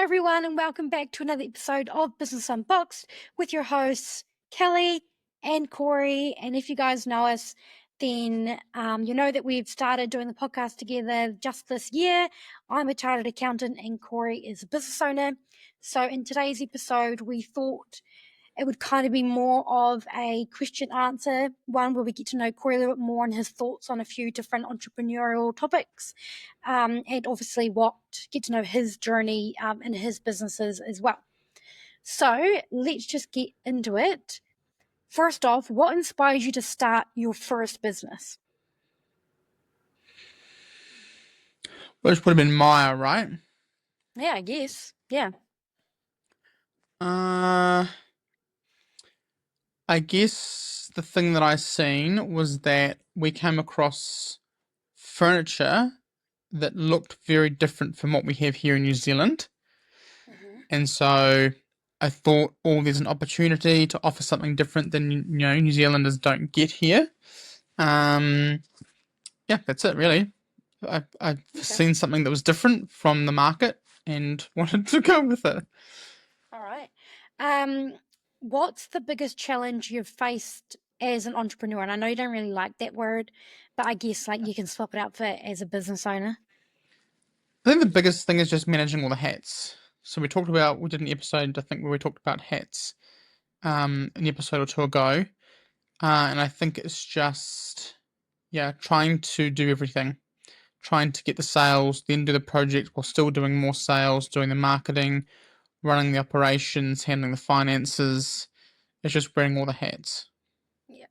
everyone, and welcome back to another episode of Business Unboxed with your hosts, Kelly and Cory. And if you guys know us, then you know that we've started doing the podcast together just this year. I'm a chartered accountant and Cory is a business owner. So in today's episode, we thought it would kind of be more of a question answer one where we get to know Cory a little bit more and his thoughts on a few different entrepreneurial topics, and obviously get to know his journey in his businesses as well. So let's just get into it. First off, what inspired you to start your first business? Which would have been Maya, right? Yeah, I guess. Yeah. I guess the thing that I seen was that we came across furniture that looked very different from what we have here in New Zealand. And so I thought, there's an opportunity to offer something different than, New Zealanders don't get here. Yeah, that's it really. I've seen something that was different from the market and wanted to go with it. All right. What's the biggest challenge you've faced as an entrepreneur? And I know you don't really like that word, but I guess you can swap it out for as a business owner. I think the biggest thing is just managing all the hats. So we did an episode, I think, where we talked about hats, an episode or two ago. And I think it's just, trying to do everything. Trying to get the sales, then do the project while still doing more sales, doing the marketing, running the operations, handling the finances. It's just wearing all the hats. Yeah.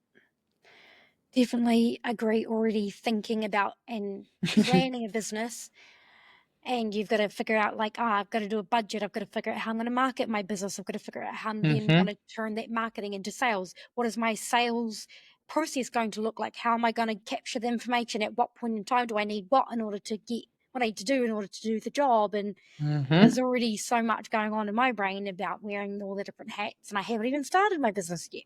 Definitely agree. Already thinking about and planning a business, and you've got to figure out I've got to do a budget. I've got to figure out how I'm going to market my business. I've got to figure out how I'm then going to turn that marketing into sales. What is my sales process going to look like? How am I going to capture the information? At what point in time do I need what in order to get what I need to do in order to do the job? And there's already so much going on in my brain about wearing all the different hats, and I haven't even started my business yet.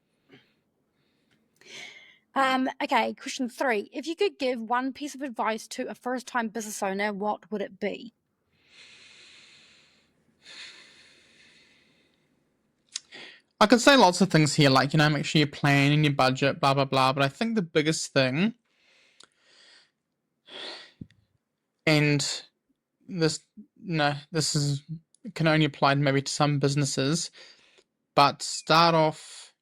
Okay, question 3. If you could give one piece of advice to a first-time business owner, what would it be? I could say lots of things here, like, make sure you plan in your budget, blah, blah, blah. But I think the biggest thing, and this can only apply maybe to some businesses, but start off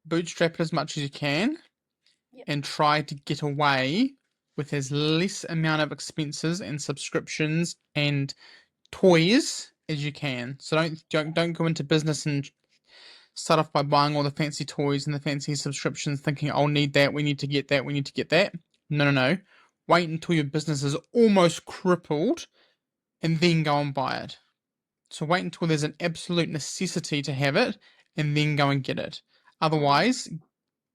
bootstrap as much as you can and try to get away with as less amount of expenses and subscriptions and toys as you can. So don't go into business and start off by buying all the fancy toys and the fancy subscriptions thinking, I'll need that, we need to get that, we need to get that. No. Wait until your business is almost crippled and then go and buy it. So wait until there's an absolute necessity to have it and then go and get it. Otherwise,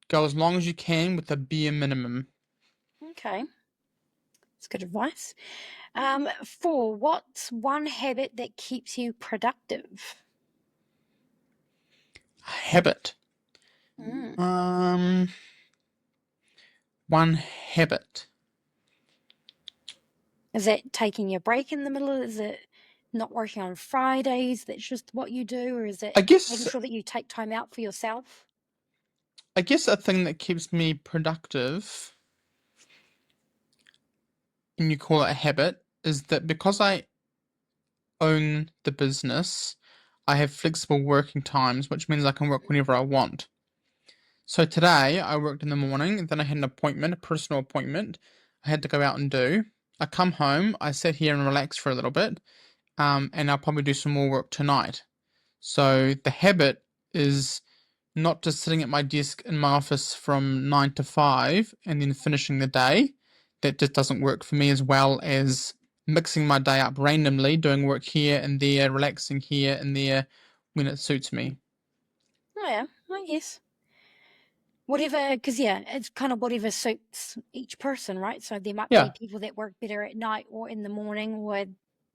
go as long as you can with the bare minimum. Okay. That's good advice. 4, what's one habit that keeps you productive? Habit. One habit. Is it taking your break in the middle? Is it not working on Fridays? That's just what you do? Or is it making sure that you take time out for yourself? I guess a thing that keeps me productive, and you call it a habit, is that because I own the business, I have flexible working times, which means I can work whenever I want. So today I worked in the morning, and then I had an appointment, a personal appointment I had to go out and do. I come home, I sit here and relax for a little bit, and I'll probably do some more work tonight. So the habit is not just sitting at my desk in my office from 9 to 5 and then finishing the day. That just doesn't work for me, as well as mixing my day up randomly, doing work here and there, relaxing here and there when it suits me. Oh yeah, I guess. Whatever, because it's kind of whatever suits each person, right? So there might be people that work better at night or in the morning, or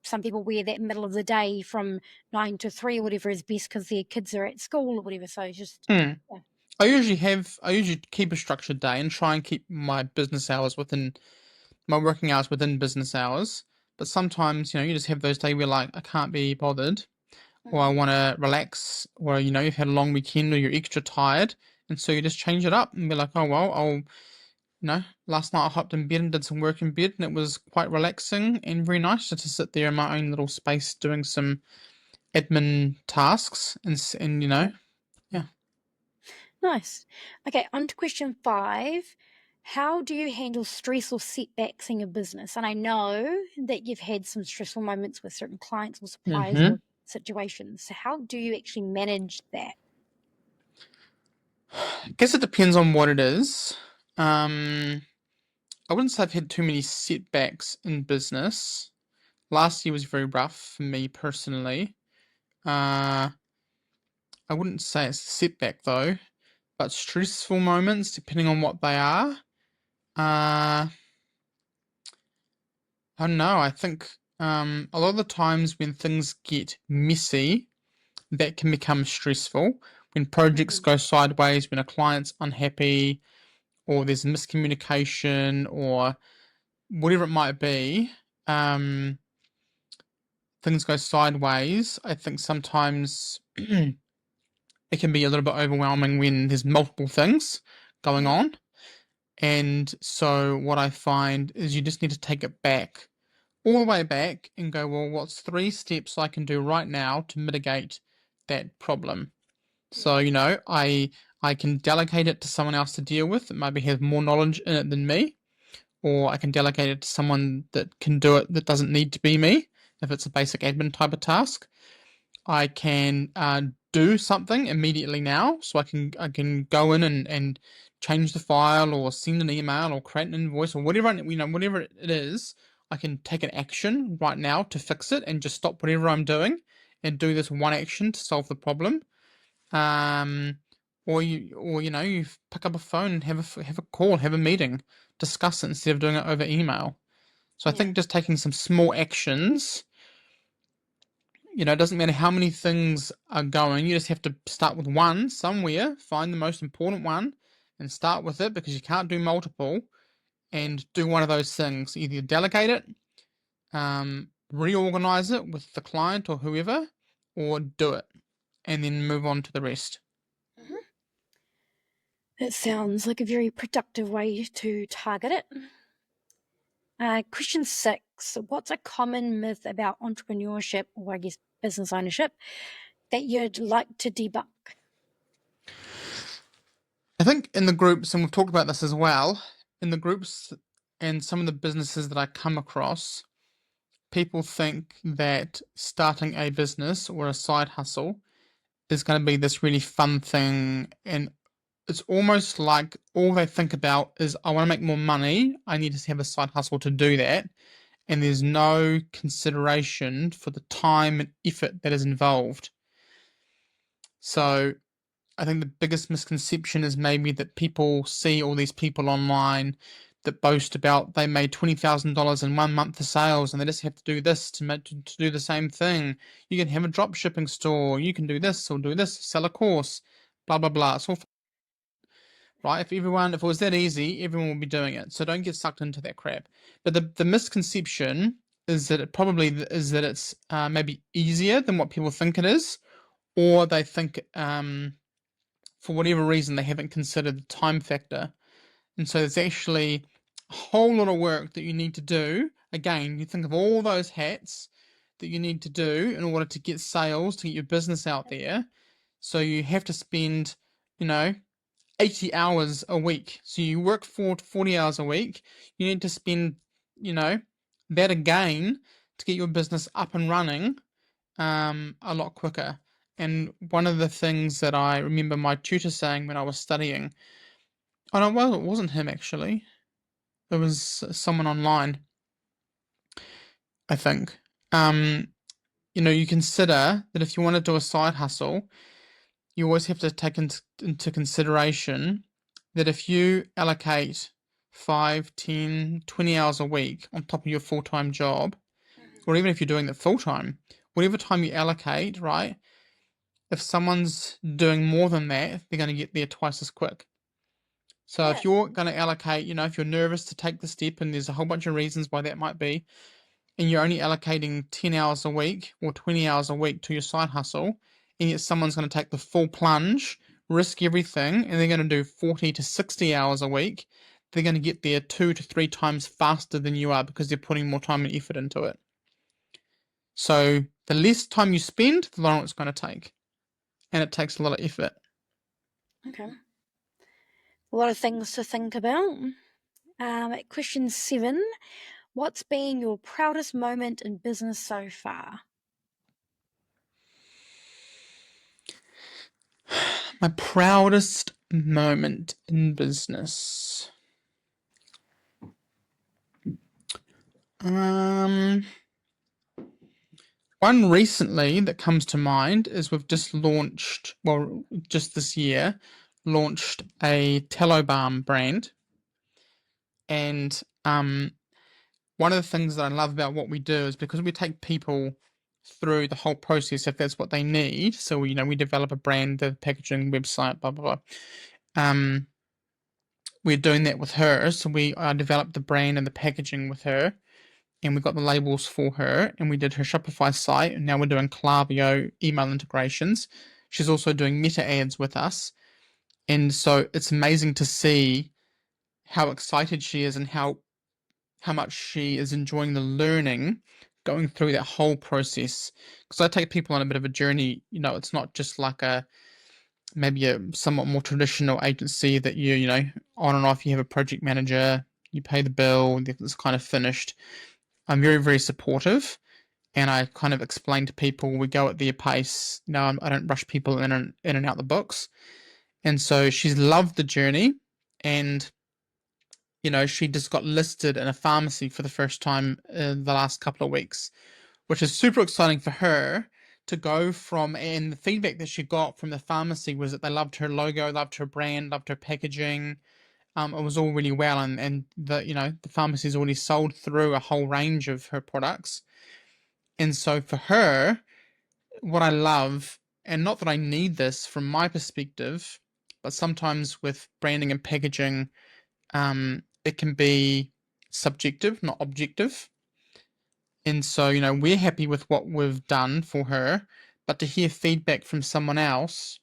some people wear that middle of the day from 9 to 3 or whatever is best because their kids are at school or whatever. So it's just I usually keep a structured day and try and keep my business hours within my working hours within business hours. But sometimes, you just have those days where like, I can't be bothered, or I want to relax, or, you've had a long weekend, or you're extra tired. And so you just change it up and be like, oh, well, last night I hopped in bed and did some work in bed, and it was quite relaxing and very nice just to sit there in my own little space doing some admin tasks and yeah. Nice. Okay, on to question 5. How do you handle stress or setbacks in your business? And I know that you've had some stressful moments with certain clients or suppliers Mm-hmm. or situations. So how do you actually manage that? I guess it depends on what it is. I wouldn't say I've had too many setbacks in business. Last year was very rough for me personally. I wouldn't say it's a setback though, but stressful moments, depending on what they are. I don't know. I think a lot of the times when things get messy, that can become stressful. When projects go sideways, when a client's unhappy, or there's miscommunication, or whatever it might be, things go sideways. I think sometimes it can be a little bit overwhelming when there's multiple things going on. And so what I find is you just need to take it back, all the way back, and go, well, what's 3 steps I can do right now to mitigate that problem? So, I can delegate it to someone else to deal with that maybe has more knowledge in it than me, or I can delegate it to someone that can do it that doesn't need to be me, if it's a basic admin type of task. I can do something immediately now, so I can go in and change the file, or send an email, or create an invoice, or whatever whatever it is. I can take an action right now to fix it, and just stop whatever I'm doing and do this one action to solve the problem. Or you pick up a phone and have a call, have a meeting, discuss it instead of doing it over email. So I think just taking some small actions, it doesn't matter how many things are going, you just have to start with one somewhere, find the most important one, and start with it, because you can't do multiple, and do one of those things. Either delegate it, reorganize it with the client or whoever, or do it, and then move on to the rest. That sounds like a very productive way to target it. Question 6. What's a common myth about entrepreneurship, or I guess business ownership, that you'd like to debunk? I think in the groups, and we've talked about this as well, in the groups and some of the businesses that I come across, people think that starting a business or a side hustle is going to be this really fun thing, and it's almost like all they think about is, I want to make more money, I need to have a side hustle to do that, and there's no consideration for the time and effort that is involved. So I think the biggest misconception is maybe that people see all these people online that boast about they made $20,000 in 1 month of sales, and they just have to do this to do the same thing. You can have a drop shipping store, you can do this or do this, sell a course, blah blah blah. It's all right. If it was that easy, everyone would be doing it. So don't get sucked into that crap. But the misconception is that it's maybe easier than what people think it is, or they think for whatever reason they haven't considered the time factor. And so there's actually a whole lot of work that you need to do. Again, you think of all those hats that you need to do in order to get sales, to get your business out there. So you have to spend, 80 hours a week. So you work 40 hours a week. You need to spend, that again to get your business up and running a lot quicker. And one of the things that I remember my tutor saying when I was studying, oh no, well, it wasn't him actually. It was someone online, I think. You consider that if you want to do a side hustle, you always have to take into consideration that if you allocate 5, 10, 20 hours a week on top of your full-time job, or even if you're doing it full-time, whatever time you allocate, right? If someone's doing more than that, they're going to get there twice as quick. So if you're going to allocate, if you're nervous to take the step, and there's a whole bunch of reasons why that might be, and you're only allocating 10 hours a week or 20 hours a week to your side hustle, and yet someone's going to take the full plunge, risk everything, and they're going to do 40 to 60 hours a week, they're going to get there 2 to 3 times faster than you are because they're putting more time and effort into it. So the less time you spend, the longer it's going to take. And it takes a lot of effort. Okay. A lot of things to think about. Question 7. What's been your proudest moment in business so far? My proudest moment in business. One recently that comes to mind is we've just launched, well, just this year, launched a tallow balm brand. And one of the things that I love about what we do is because we take people through the whole process if that's what they need. So, we develop a brand, the packaging, website, blah, blah, blah. We're doing that with her. So we developed the brand and the packaging with her, and we got the labels for her, and we did her Shopify site, and now we're doing Klaviyo email integrations. She's also doing meta ads with us. And so it's amazing to see how excited she is and how much she is enjoying the learning going through that whole process. Because I take people on a bit of a journey. It's not just like maybe a somewhat more traditional agency that you on and off, you have a project manager, you pay the bill, it's kind of finished. I'm very, very supportive, and I kind of explain to people we go at their pace. I don't rush people in and out the books. And so she's loved the journey, and she just got listed in a pharmacy for the first time in the last couple of weeks, which is super exciting for her to go from. And the feedback that she got from the pharmacy was that they loved her logo, loved her brand, loved her packaging. It was all really well, and the pharmacy's already sold through a whole range of her products. And so for her, what I love, and not that I need this from my perspective, but sometimes with branding and packaging, it can be subjective, not objective. And so, we're happy with what we've done for her, but to hear feedback from someone else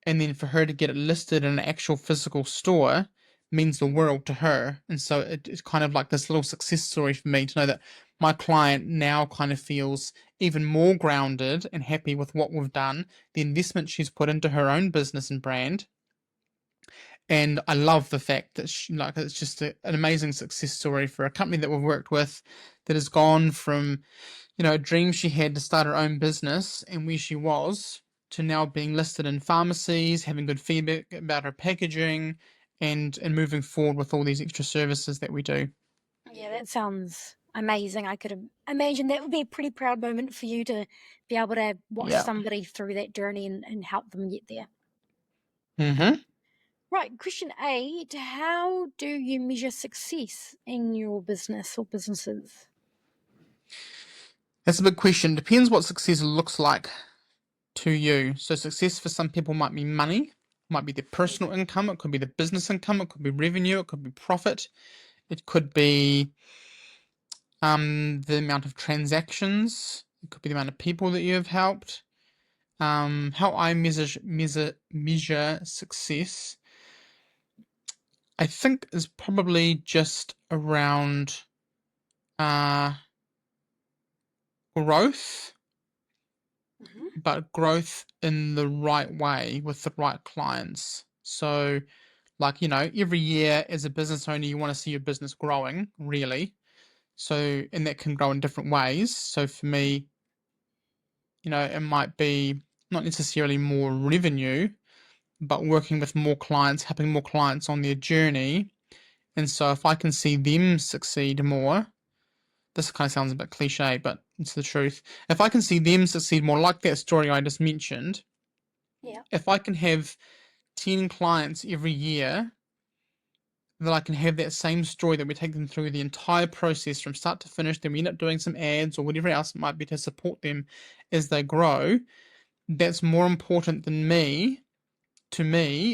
and then for her to get it listed in an actual physical store means the world to her. And so it's kind of like this little success story for me to know that my client now kind of feels even more grounded and happy with what we've done, the investment she's put into her own business and brand. And I love the fact that it's just an amazing success story for a company that we've worked with that has gone from, a dream she had to start her own business and where she was to now being listed in pharmacies, having good feedback about her packaging, and moving forward with all these extra services that we do. Yeah, that sounds amazing. I could imagine that would be a pretty proud moment for you to be able to watch somebody through that journey and help them get there. Mm-hmm. Right, question 8. How do you measure success in your business or businesses? That's a big question. Depends what success looks like to you. So success for some people might be money, might be their personal income, it could be the business income, it could be revenue, it could be profit, it could be the amount of transactions, it could be the amount of people that you have helped. How I measure success, I think, is probably just around growth, but growth in the right way with the right clients. So, like, every year as a business owner, you want to see your business growing, really. So, and that can grow in different ways. So for me, it might be not necessarily more revenue, but working with more clients, helping more clients on their journey. And so if I can see them succeed more, this kind of sounds a bit cliche, but it's the truth. If I can see them succeed more, like that story I just mentioned, if I can have 10 clients every year, that I can have that same story that we take them through the entire process from start to finish, then we end up doing some ads or whatever else it might be to support them as they grow, that's more important to me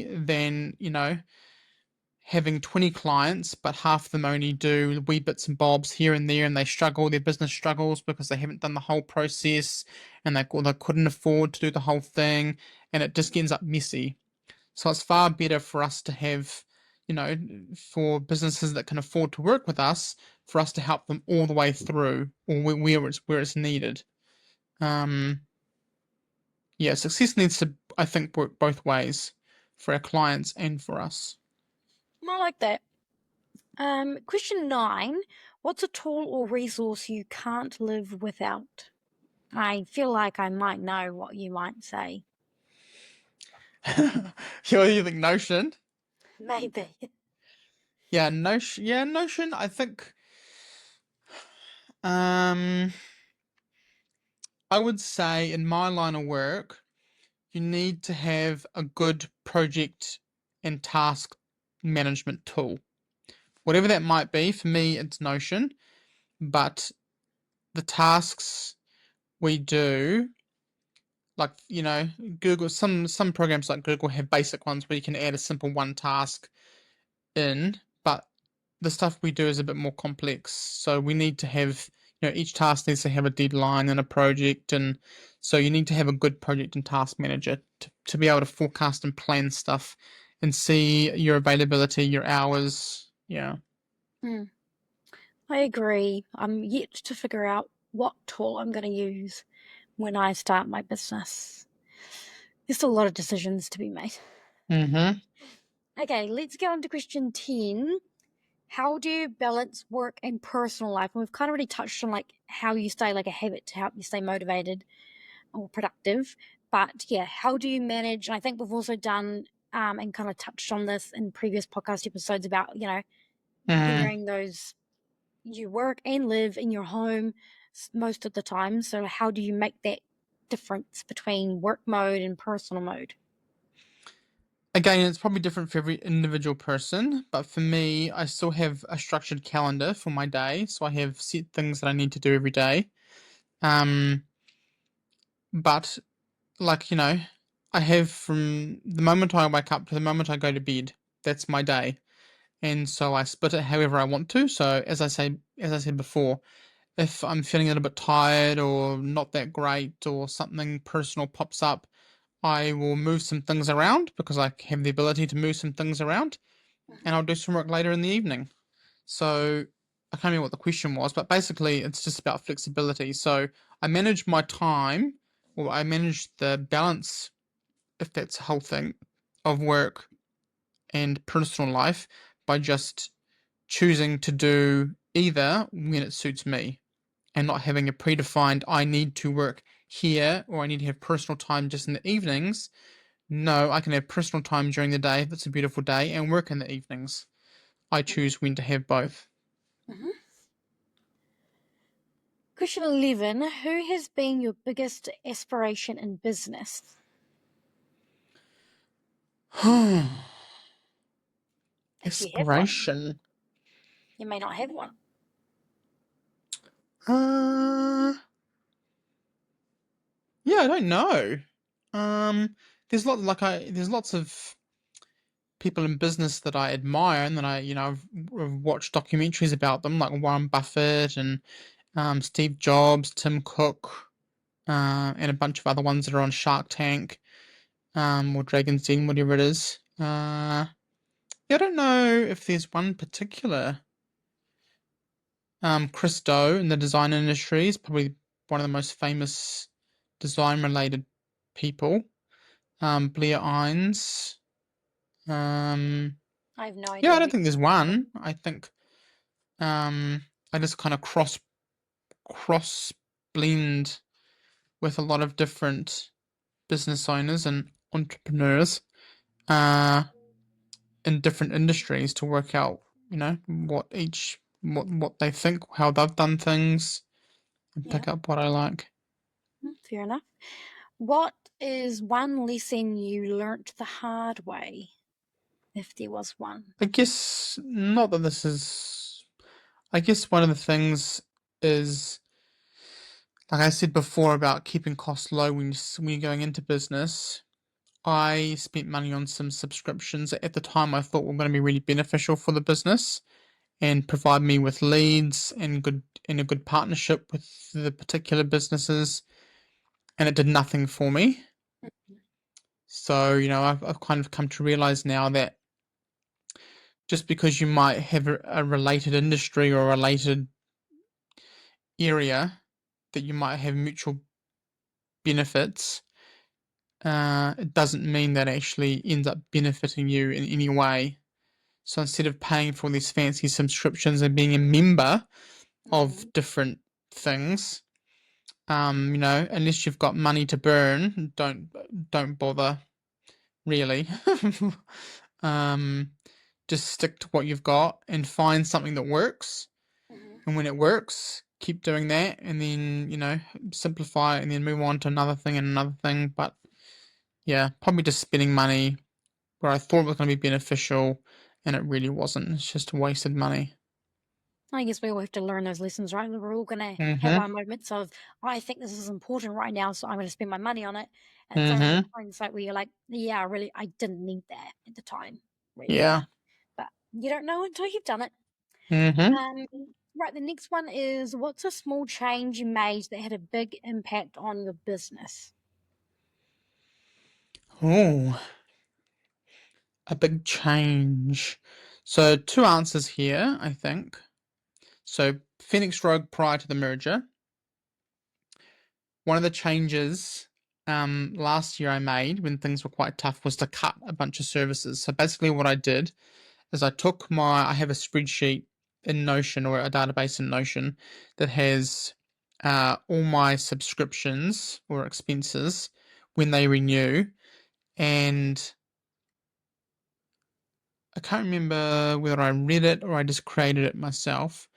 than, having 20 clients, but half of them only do wee bits and bobs here and there, and they struggle, their business struggles because they haven't done the whole process, and they couldn't afford to do the whole thing, and it just ends up messy. So it's far better for us to have, for businesses that can afford to work with us, for us to help them all the way through, or where it's needed. Success needs to, I think, work both ways for our clients and for us. I like that. Question 9. What's a tool or resource you can't live without? I feel like I might know what you might say. You think Notion? Maybe. Yeah, Notion. Yeah, Notion. I think. I would say in my line of work, you need to have a good project and task management tool. Whatever that might be, for me, it's Notion. But the tasks we do, like, Google, some programs like Google have basic ones where you can add a simple one task in, but the stuff we do is a bit more complex. So we need to have, each task needs to have a deadline and a project, and so you need to have a good project and task manager to be able to forecast and plan stuff and see your availability, your hours. Yeah. I agree. I'm yet to figure out what tool I'm going to use when I start my business. There's still a lot of decisions to be made. Mm-hmm. Okay, let's go on to question 10. How do you balance work and personal life? And we've kind of already touched on like how you stay like a habit to help you stay motivated or productive. But yeah, how do you manage? And I think we've also done and kind of touched on this in previous podcast episodes about, figuring those, you work and live in your home most of the time. So how do you make that difference between work mode and personal mode? Again, it's probably different for every individual person, but for me, I still have a structured calendar for my day, so I have set things that I need to do every day. But like, I have from the moment I wake up to the moment I go to bed, that's my day. And so I split it however I want to. So as I said before, if I'm feeling a little bit tired or not that great or something personal pops up, I will move some things around because I have the ability to move some things around, and I'll do some work later in the evening. So I can't remember what the question was, but basically it's just about flexibility. So I manage my time, or I manage the balance, if that's a whole thing, of work and personal life by just choosing to do either when it suits me and not having a predefined, I need to work here or I need to have personal time just in the evenings. No, I can have personal time during the day if it's a beautiful day and work in the evenings. I choose when to have both. Mm-hmm. Question 11. Who has been your biggest aspiration in business? If you have one. Inspiration. You may not have one. Yeah, I don't know. There's lots of people in business that I admire and that I've watched documentaries about them, like Warren Buffett and Steve Jobs, Tim Cook, and a bunch of other ones that are on Shark Tank, or Dragon's Den, whatever it is. I don't know if there's one particular. Chris Do in the design industry is probably one of the most famous design-related people. Blair Ines. I have no Yeah, idea. I don't think there's one. I think I just kind of cross blend with a lot of different business owners and entrepreneurs in different industries to work out, what they think, how they've done things, and pick up what I like. Fair enough. What is one lesson you learnt the hard way, if there was one? I guess not that this is. I guess one of the things is, like I said before, about keeping costs low when you're going into business. I spent money on some subscriptions that at the time I thought were going to be really beneficial for the business and provide me with leads and a good partnership with the particular businesses, and it did nothing for me. So, I've kind of come to realize now that just because you might have a related industry or a related area that you might have mutual benefits, it doesn't mean that actually ends up benefiting you in any way. So instead of paying for these fancy subscriptions and being a member of different things, unless you've got money to burn, don't bother, really. Just stick to what you've got and find something that works. And when it works, keep doing that, and then, simplify it and then move on to another thing and another thing. But yeah, probably just spending money where I thought it was going to be beneficial and it really wasn't. It's just wasted money. I guess we all have to learn those lessons, right? We're all going to have Mm-hmm. our moments of, I think this is important right now, so I'm going to spend my money on it. And some Mm-hmm. hindsight where you're like, yeah, really, I didn't need that at the time, really. Yeah. But you don't know until you've done it. Mm-hmm. Right, the next one is, what's a small change you made that had a big impact on your business? Oh, a big change. So two answers here, I think. So Phoenix Rogue prior to the merger. One of the changes last year I made when things were quite tough was to cut a bunch of services. So basically what I did is I have a spreadsheet in Notion, or a database in Notion, that has all my subscriptions or expenses when they renew, and I can't remember whether I read it or I just created it myself.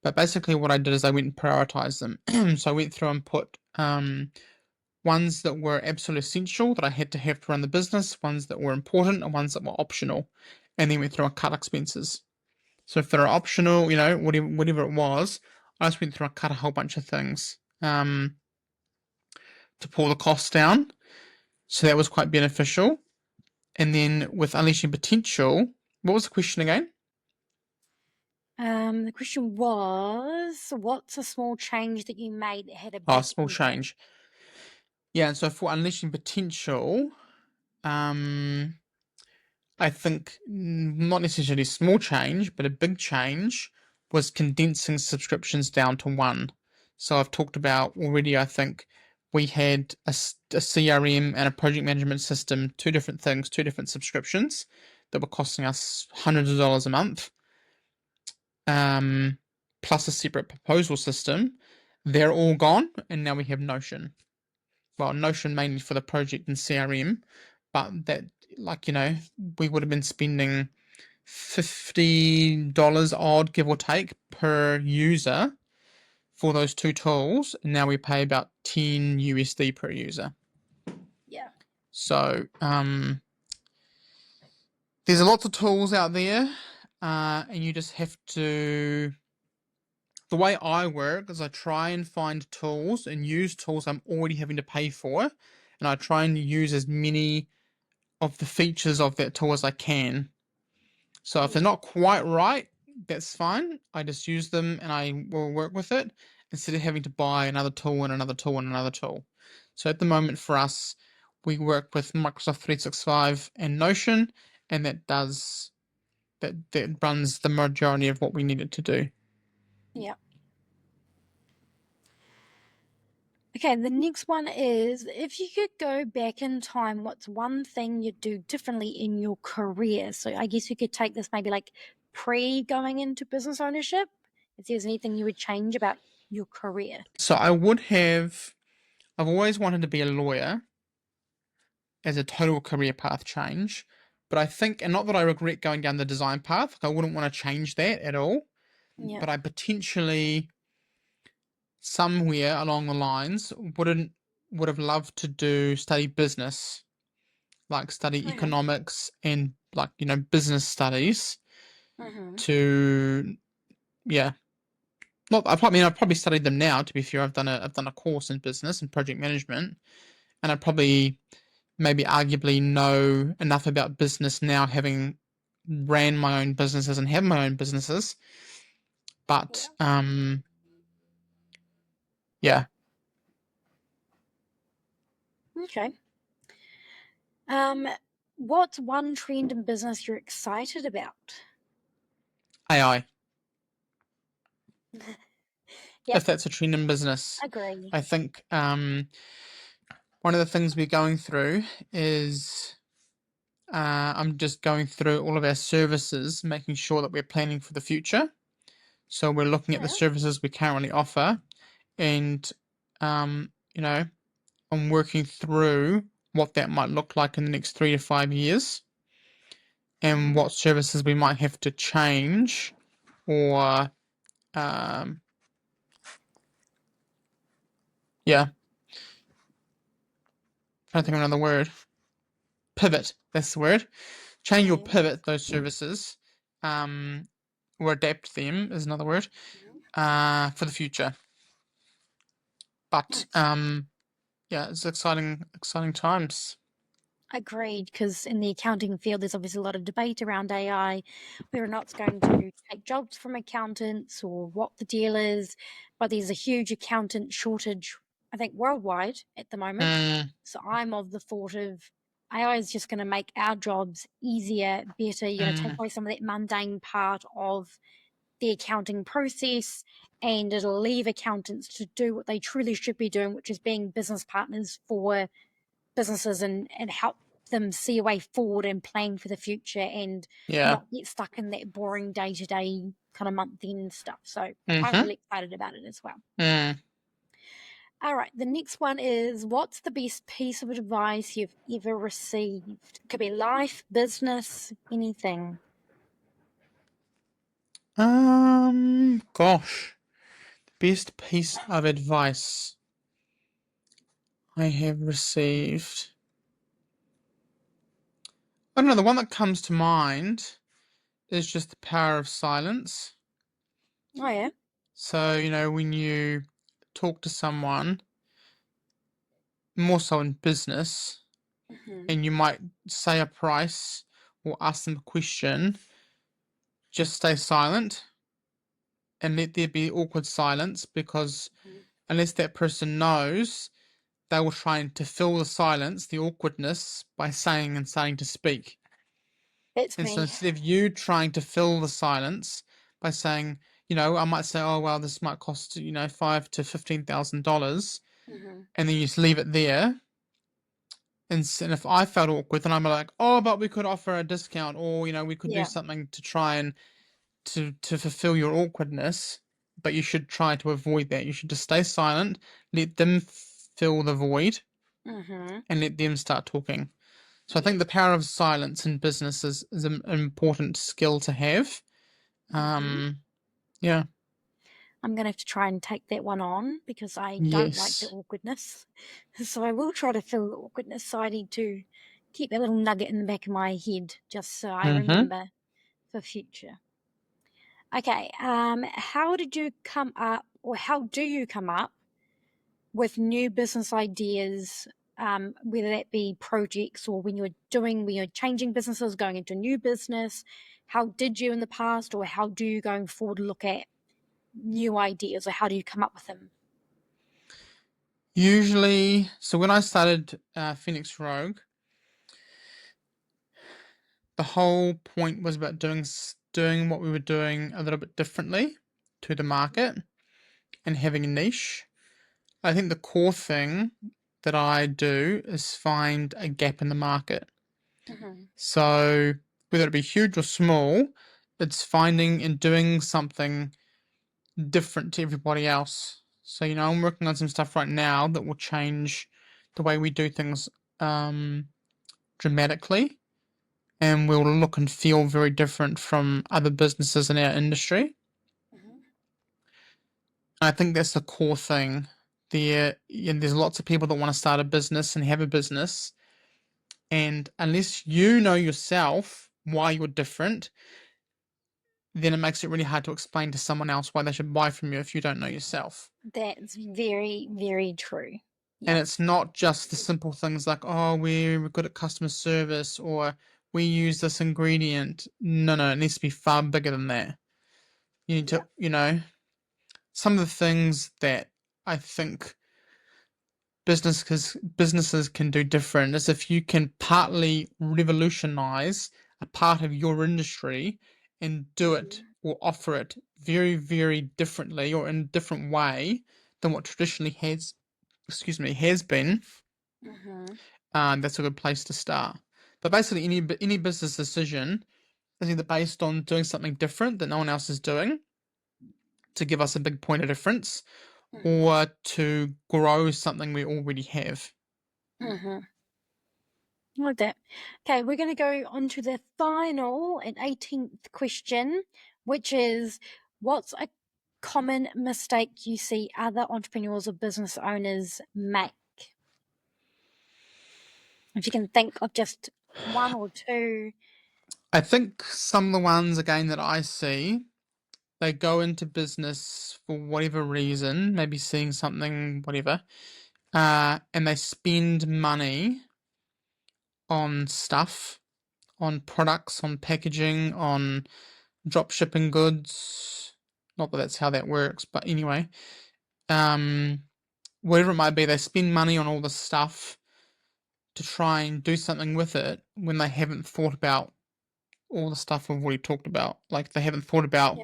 But basically what I did is I went and prioritized them. So I went through and put ones that were absolutely essential that I had to have to run the business, ones that were important, and ones that were optional, and then went through and cut expenses. So if they're optional, whatever it was, I just went through and cut a whole bunch of things to pull the costs down. So that was quite beneficial. And then with Unleashing Potential, what was the question again? The question was, what's a small change that you made that had a Oh, big small impact? change. Yeah, and so for Unleashing Potential, I think not necessarily small change, but a big change was condensing subscriptions down to one. So I've talked about already, I think we had a CRM and a project management system, two different things, two different subscriptions that were costing us hundreds of dollars a month, plus a separate proposal system. They're all gone, and now we have Notion. Well, Notion mainly for the project and CRM, but that, we would have been spending $50 odd, give or take, per user for those two tools. And now we pay about 10 USD per user. Yeah. So there's lots of tools out there, and you just have to. The way I work is I try and find tools and use tools I'm already having to pay for, and I try and use as many of the features of that tool as I can. So if they're not quite right, that's fine. I just use them and I will work with it instead of having to buy another tool and another tool and another tool. So at the moment for us, we work with Microsoft 365 and Notion, and that runs the majority of what we need it to do. Yeah. Okay, the next one is, if you could go back in time, what's one thing you'd do differently in your career? So I guess you could take this maybe like pre going into business ownership, if there's anything you would change about your career. So I've always wanted to be a lawyer as a total career path change. But I think, and not that I regret going down the design path, I wouldn't want to change that at all. Yeah. But I potentially, somewhere along the lines, would have loved to study business, like study Okay. economics and business studies Mm-hmm. to, yeah. Not, I've probably studied them now. To be fair, I've done a course in business and project management, and I'd probably maybe arguably know enough about business now, having ran my own businesses and have my own businesses. But yeah. Okay. What's one trend in business you're excited about? AI. Yep. If that's a trend in business. Agree. I think one of the things we're going through is I'm just going through all of our services, making sure that we're planning for the future. So we're looking at the services we currently offer, and you know, I'm working through what that might look like in the next 3 to 5 years, and what services we might have to change or yeah, trying to think of another word. Pivot. That's the word. Change or pivot those services, or adapt them is another word, for the future. But Nice. yeah, it's exciting times. Agreed, because in the accounting field, there's obviously a lot of debate around AI, whether or not it's going to take jobs from accountants or what the deal is. But there's a huge accountant shortage, I think, worldwide at the moment. So I'm of the thought of AI is just going to make our jobs easier, better. You're going to take away some of that mundane part of the accounting process, and it'll leave accountants to do what they truly should be doing, which is being business partners for businesses and help them see a way forward and plan for the future and not get stuck in that boring day-to-day kind of month-end stuff. So I'm really excited about it as well. All right, the next one is, what's the best piece of advice you've ever received? It could be life, business, anything. Gosh, best piece of advice I have received. I don't know, the one that comes to mind is just the power of silence. Oh, yeah. So, when you talk to someone, more so in business, and you might say a price or ask them a question, just stay silent and let there be awkward silence, because unless that person knows, they will try to fill the silence, the awkwardness, by saying and starting to speak. That's And so me. instead of you trying to fill the silence by saying, I might say, oh well, this might cost $5,000 to $15,000, and then you just leave it there. And if I felt awkward, then I'm like, oh, but we could offer a discount, or we could do something to try and to fulfill your awkwardness. But you should try to avoid that. You should just stay silent, let them fill the void, and let them start talking. So I think the power of silence in business is an important skill to have. Yeah. I'm going to have to try and take that one on because I don't like the Yes. awkwardness. So I will try to fill the awkwardness. So I need to keep that little nugget in the back of my head just so I remember for future. Okay. How did you come up, or how do you come up with new business ideas, whether that be projects or when you're changing businesses, going into a new business? How did you in the past, or how do you going forward look at new ideas, or how do you come up with them? Usually, so when I started Phoenix Rogue, the whole point was about doing what we were doing a little bit differently to the market and having a niche. I think the core thing that I do is find a gap in the market. So whether it be huge or small, it's finding and doing something different to everybody else. So, I'm working on some stuff right now that will change the way we do things dramatically, and will look and feel very different from other businesses in our industry. I think that's the core thing. There's lots of people that want to start a business and have a business, and unless you know yourself why you're different, then it makes it really hard to explain to someone else why they should buy from you if you don't know yourself. That's very, very true. And it's not just the simple things like, oh, we're good at customer service or we use this ingredient. No, it needs to be far bigger than that. You need to, some of the things that I think businesses can do different is if you can partly revolutionize a part of your industry and do it or offer it very, very differently or in a different way than what traditionally has been, that's a good place to start. But basically, any business decision is either based on doing something different that no one else is doing to give us a big point of difference, or to grow something we already have. Like that. Okay, we're going to go on to the final and 18th question, which is, what's a common mistake you see other entrepreneurs or business owners make? If you can think of just one or two. I think some of the ones, again, that I see, they go into business for whatever reason, maybe seeing something, whatever, and they spend money on stuff, on products, on packaging, on drop shipping goods. Not that that's how that works, but anyway, whatever it might be, they spend money on all this stuff to try and do something with it when they haven't thought about all the stuff we've already talked about. Like they haven't thought about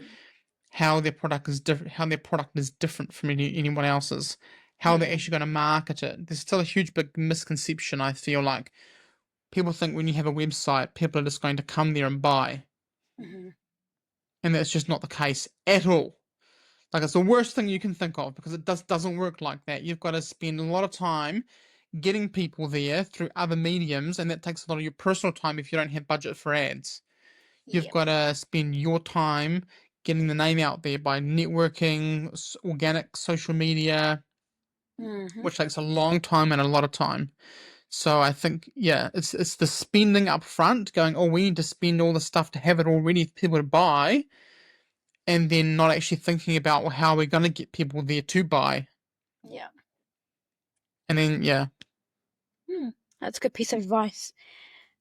how their product is different from anyone else's, how they're actually going to market it. There's still a huge big misconception, I feel like. People think when you have a website, people are just going to come there and buy. And that's just not the case at all. Like, it's the worst thing you can think of because it doesn't work like that. You've got to spend a lot of time getting people there through other mediums, and that takes a lot of your personal time if you don't have budget for ads. You've got to spend your time getting the name out there by networking, organic social media, which takes a long time and a lot of time. So I think, it's the spending up front, going, oh, we need to spend all the stuff to have it all ready for people to buy, and then not actually thinking about, well, how are we going to get people there to buy? Yeah. And then, That's a good piece of advice.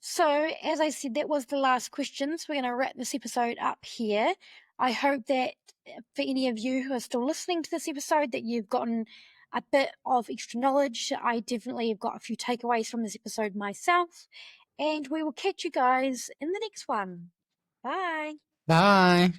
So, as I said, that was the last question. So we're going to wrap this episode up here. I hope that for any of you who are still listening to this episode, that you've gotten a bit of extra knowledge. I definitely have got a few takeaways from this episode myself. And we will catch you guys in the next one. Bye. Bye.